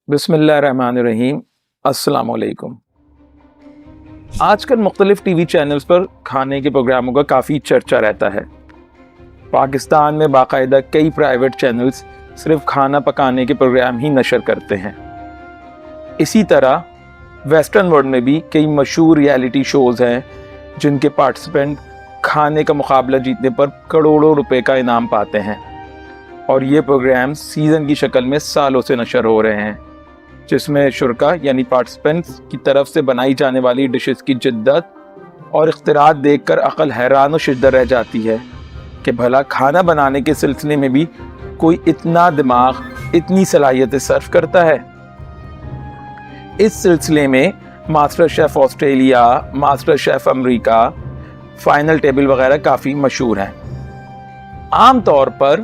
बिस्मिल्लाहिर्रहमानिर्रहीम। अस्सलाम वालेकुम। आजकल मुख्तलिफ टीवी चैनल्स पर खाने के प्रोग्रामों का काफ़ी चर्चा रहता है। पाकिस्तान में बाकायदा कई प्राइवेट चैनल्स सिर्फ खाना पकाने के प्रोग्राम ही नशर करते हैं। इसी तरह वेस्टर्न वर्ल्ड में भी कई मशहूर रियलिटी शोज़ हैं जिनके पार्टिसिपेंट खाने का मुकाबला जीतने पर करोड़ों रुपए का इनाम पाते हैं, और ये प्रोग्राम सीज़न की शक्ल में सालों से नशर हो रहे हैं, जिसमें शुरका यानी पार्टिसिपेंट्स की तरफ से बनाई जाने वाली डिशेस की जिद्दत और इख्तिरात देखकर अक्ल हैरान और शिद्दत रह जाती है कि भला खाना बनाने के सिलसिले में भी कोई इतना दिमाग, इतनी सलाहियतें सर्व करता है। इस सिलसिले में master chef Australia, master chef America, final table वगैरह काफ़ी मशहूर हैं। आम तौर पर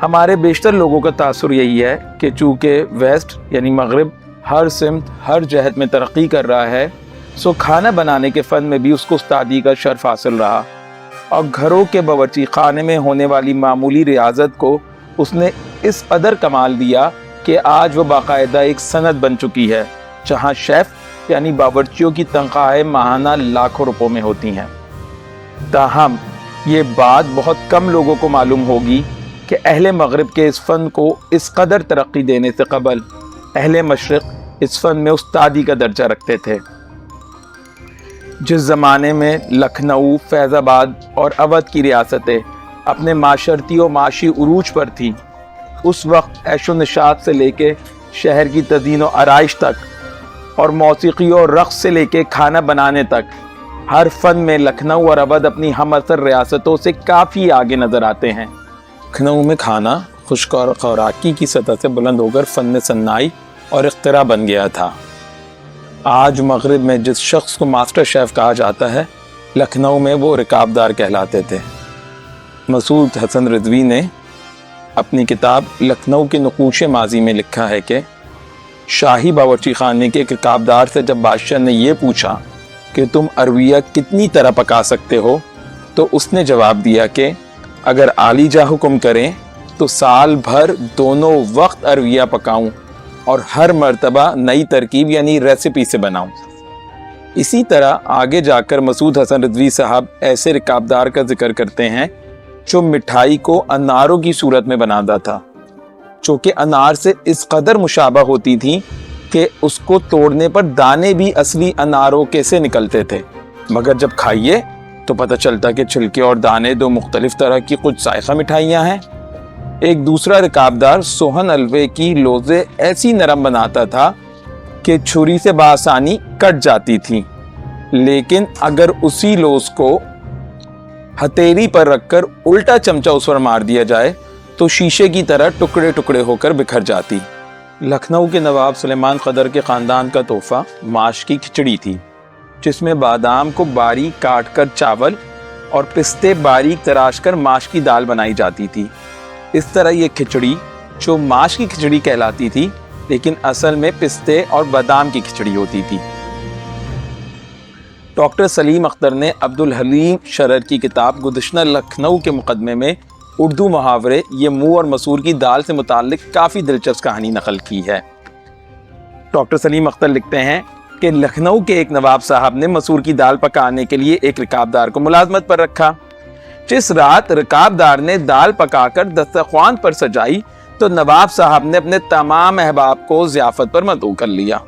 हमारे बेशतर लोगों का तासुर यही है कि चूँकि वेस्ट यानी मगरिब हर सिमत हर जहत में तरक्की कर रहा है, सो खाना बनाने के फ़न में भी उसको उस्तादी का शर्फ हासिल रहा, और घरों के बावर्ची खाने में होने वाली मामूली रियाजत को उसने इस कदर कमाल दिया कि आज वो बाकायदा एक सनत बन चुकी है, जहाँ शेफ़ यानी बावर्चियों की तनख्वाहें माहाना लाखों रुपयों में होती हैं। ताहम ये बात बहुत कम लोगों को मालूम होगी कि अहले मगरिब के इस फ़न को इस कदर तरक्की देने से कबल अहले मशरिक़ इस फ़न में उस्तादी का दर्जा रखते थे। जिस ज़माने में लखनऊ, फैज़ाबाद और अवध की रियासतें अपने माशरती और माशी उरूज पर थीं, उस वक्त ऐशो निशात से लेके शहर की तज़ीन और आराइश तक और मौसीकी और रक़्स से लेके खाना बनाने तक हर फ़न में लखनऊ और अवध अपनी हम असर रियासतों से काफ़ी आगे नज़र आते हैं। लखनऊ में खाना खुशक खुराकी की सतह से बुलंद होकर फ़न सन्नाई और इख्तिरा बन गया था। आज मगरिब में जिस शख्स को मास्टर शेफ़ कहा जाता है, लखनऊ में वो रिकाबदार कहलाते थे। मसूद हसन रिजवी ने अपनी किताब लखनऊ के नक़ूश माजी में लिखा है कि शाही बावर्ची खाने के एक रिकाबदार से जब बादशाह ने यह पूछा कि तुम अरविया कितनी तरह पका सकते हो, तो उसने जवाब दिया कि अगर आली जा हुक्म करें तो साल भर दोनों वक्त अरविया पकाऊं और हर मर्तबा नई तरकीब यानी रेसिपी से बनाऊं। इसी तरह आगे जाकर मसूद हसन रिजवी साहब ऐसे रिकाबदार का जिक्र करते हैं जो मिठाई को अनारों की सूरत में बनाता था, जो कि अनार से इस कदर मुशाबा होती थी कि उसको तोड़ने पर दाने भी असली अनारों के से निकलते थे, मगर जब खाइए तो पता चलता कि छिलके और दाने दो मुख्तलिफ तरह की कुछ जायका मिठाइयाँ हैं। एक दूसरा रिकाबदार सोहन हलवे की लोज़े ऐसी नरम बनाता था कि छुरी से बासानी कट जाती थी, लेकिन अगर उसी लोज़ को हथेली पर रखकर उल्टा चमचा उस पर मार दिया जाए तो शीशे की तरह टुकड़े टुकड़े होकर बिखर जाती। लखनऊ के नवाब सुलेमान कदर के ख़ानदान का तोहफ़ा माश की खिचड़ी थी, जिसमें बादाम को बारीक काट कर चावल और पिस्ते बारीक तराश कर माश की दाल बनाई जाती थी। इस तरह ये खिचड़ी जो माश की खिचड़ी कहलाती थी, लेकिन असल में पिस्ते और बादाम की खिचड़ी होती थी। डॉक्टर सलीम अख्तर ने अब्दुल हलीम शरर की किताब गुदिश्ना लखनऊ के मुकदमे में उर्दू मुहावरे ये मुँह और मसूर की दाल से मुताल्लिक काफ़ी दिलचस्प कहानी नकल की है। डॉक्टर सलीम अख्तर लिखते हैं कि लखनऊ के एक नवाब साहब ने मसूर की दाल पकाने के लिए एक रिकाबदार को मुलाजमत पर रखा। जिस रात रिकाबदार ने दाल पकाकर दस्तरख्वान पर सजाई तो नवाब साहब ने अपने तमाम अहबाब को ज़ियाफत पर मदऊ कर लिया।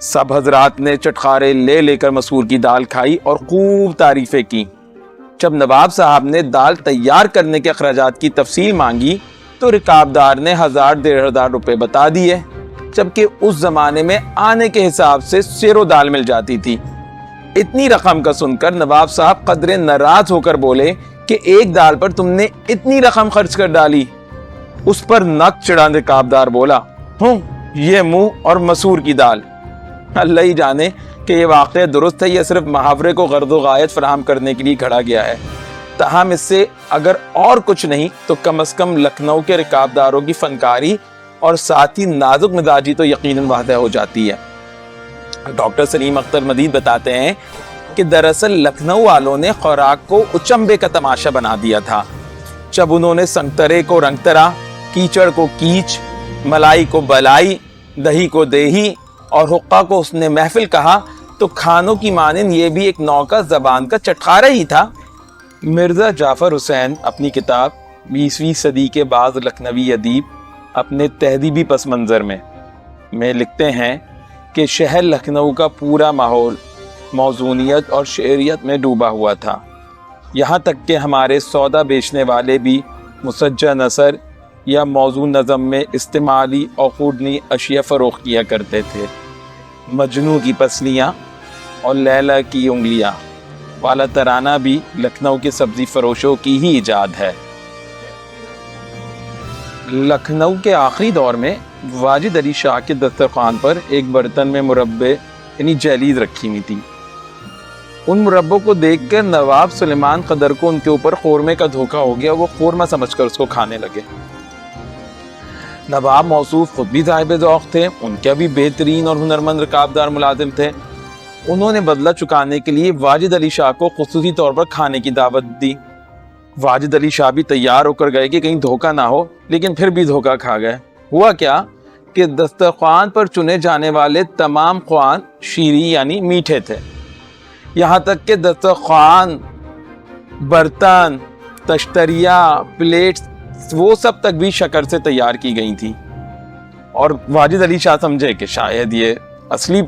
सब हजरात ने चटखारे ले लेकर मसूर की दाल खाई और खूब तारीफ़ें की। जब नवाब साहब ने दाल तैयार करने के अखराजात की तफसील मांगी तो रिकाबदार ने 1000-1500 रुपये बता दिए, जबकि उस जमाने में आने के हिसाब से सेरो दाल मिल जाती थी। इतनी रकम का सुनकर नवाब साहब कदरे नाराज होकर बोले कि एक दाल पर तुमने इतनी रकम खर्च कर डाली। उस पर नक चिढ़ा रिकाबदार बोला, ये मुंह और मसूर की दाल। अल्लाह ही जाने कि ये वाक़या दुरुस्त है या सिर्फ मुहावरे को गर्दो गायत फराहम करने के लिए घड़ा गया है। ताहम इससे अगर और कुछ नहीं तो कम अज़ कम लखनऊ के रिकाबदारों की फनकारी और साथ ही नाजुक मिजाजी तो यकीनन वाज़ेह हो जाती है। डॉक्टर सलीम अख्तर मजीद बताते हैं کہ دراصل لکھنؤ والوں نے خوراک کو اچنبے کا تماشا بنا دیا تھا. جب انہوں نے سنگترے کو رنگترا، کیچڑ کو کیچ، ملائی کو بلائی، دہی کو دیہی اور حقہ کو اس نے محفل کہا تو کھانوں کی مانند یہ بھی ایک نوع کا زبان کا چٹخارا ہی تھا. مرزا جعفر حسین اپنی کتاب 20ویں صدی کے بعض لکھنوی ادیب اپنے تہذیبی پس منظر میں لکھتے ہیں کہ شہر لکھنؤ کا پورا ماحول موزونیت اور شعریت میں ڈوبا ہوا تھا. یہاں تک کہ ہمارے سودا بیچنے والے بھی مسجع نثر یا موزون نظم میں استعمالی اور خوردنی اشیاء فروخت کیا کرتے تھے. مجنوں کی پسلیاں اور لیلا کی انگلیاں والا ترانہ بھی لکھنؤ کے سبزی فروشوں کی ہی ایجاد ہے. لکھنؤ کے آخری دور میں واجد علی شاہ کے دسترخوان پر ایک برتن میں مربے یعنی جیلیز رکھی ہوئی تھی. ان مربوں کو دیکھ کر نواب سلیمان قدر کو ان کے اوپر خورمے کا دھوکہ ہو گیا. وہ خورمہ سمجھ کر اس کو کھانے لگے. نواب موصوف خود بھی صاحب ذوق تھے، ان کے بھی بہترین اور ہنرمند رکابدار ملازم تھے. انہوں نے بدلہ چکانے کے لیے واجد علی شاہ کو خصوصی طور پر کھانے کی دعوت دی. واجد علی شاہ بھی تیار ہو کر گئے کہ کہیں دھوکہ نہ ہو، لیکن پھر بھی دھوکہ کھا گئے. ہوا کیا کہ دسترخوان پر چنے جانے والے تمام خوان شیریں یعنی میٹھے تھے. یہاں تک کہ دسترخوان، برتن، تشتریاں، پلیٹس وہ سب تک بھی شکر سے تیار کی گئی تھی. اور واجد علی شاہ سمجھے کہ شاید یہ اصلی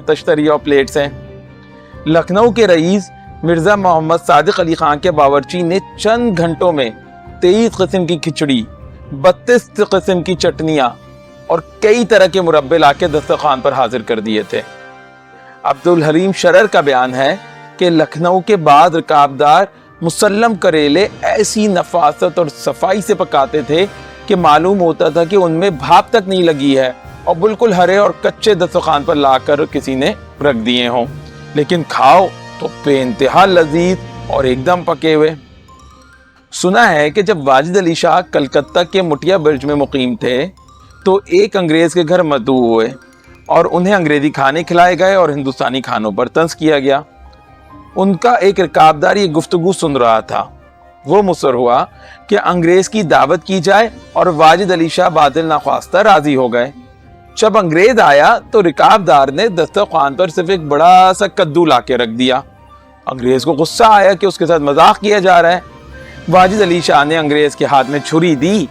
تشتریاں اور پلیٹس ہیں. لکھنؤ کے رئیس مرزا محمد صادق علی خان کے باورچی نے چند گھنٹوں میں 23 قسم کی کھچڑی، 32 قسم کی چٹنیاں اور کئی طرح کے مربے لا کے دسترخوان پر حاضر کر دیے تھے. عبدالحلیم شرر کا بیان ہے کہ لکھنؤ کے بعض رکابدار مسلم کریلے ایسی نفاست اور صفائی سے پکاتے تھے کہ معلوم ہوتا تھا کہ ان میں بھاپ تک نہیں لگی ہے اور بالکل ہرے اور کچے دسترخوان پر لا کر کسی نے رکھ دیے ہوں، لیکن کھاؤ تو بے انتہا لذیذ اور ایک دم پکے ہوئے. سنا ہے کہ جب واجد علی شاہ کلکتہ کے مٹیا برج میں مقیم تھے تو ایک انگریز کے گھر مدعو ہوئے اور انہیں انگریزی کھانے کھلائے گئے اور ہندوستانی کھانوں پر طنز کیا گیا. ان کا ایک رکابدار یہ گفتگو سن رہا تھا. وہ مصر ہوا کہ انگریز کی دعوت کی جائے اور واجد علی شاہ بادل ناخواستہ راضی ہو گئے. جب انگریز آیا تو رکابدار نے دسترخوان پر صرف ایک بڑا سا کدو لا کے رکھ دیا. انگریز کو غصہ آیا کہ اس کے ساتھ مذاق کیا جا رہا ہے. واجد علی شاہ نے انگریز کے ہاتھ میں چھری دی.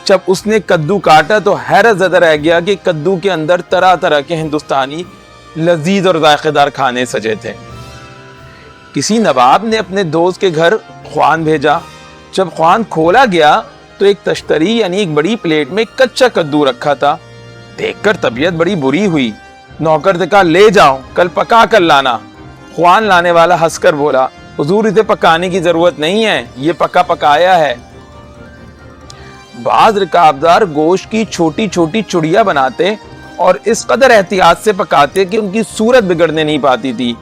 جب اس نے کدو کاٹا تو حیرت زدہ رہ گیا کہ کدو کے اندر طرح طرح کے ہندوستانی لذیذ اور ذائقہ دار کھانے سجے تھے. کسی نواب نے اپنے دوست کے گھر خوان بھیجا. جب خوان کھولا گیا تو ایک تشتری یعنی ایک بڑی پلیٹ میں کچا کدو رکھا تھا. دیکھ کر طبیعت بڑی بری ہوئی. نوکر سے کہا لے جاؤ، کل پکا کر لانا. خوان لانے والا ہنس کر بولا حضور اسے پکانے کی ضرورت نہیں ہے، یہ پکا پکایا ہے. بعض رکابدار گوشت کی چھوٹی چھوٹی چڑیا بناتے اور اس قدر احتیاط سے پکاتے کہ ان کی صورت بگڑنے نہیں پاتی تھی.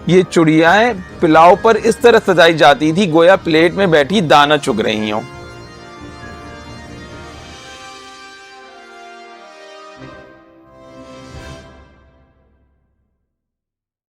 یہ چڑیاں پلاؤ پر اس طرح سجائی جاتی تھی گویا پلیٹ میں بیٹھی دانہ چگ رہی ہوں.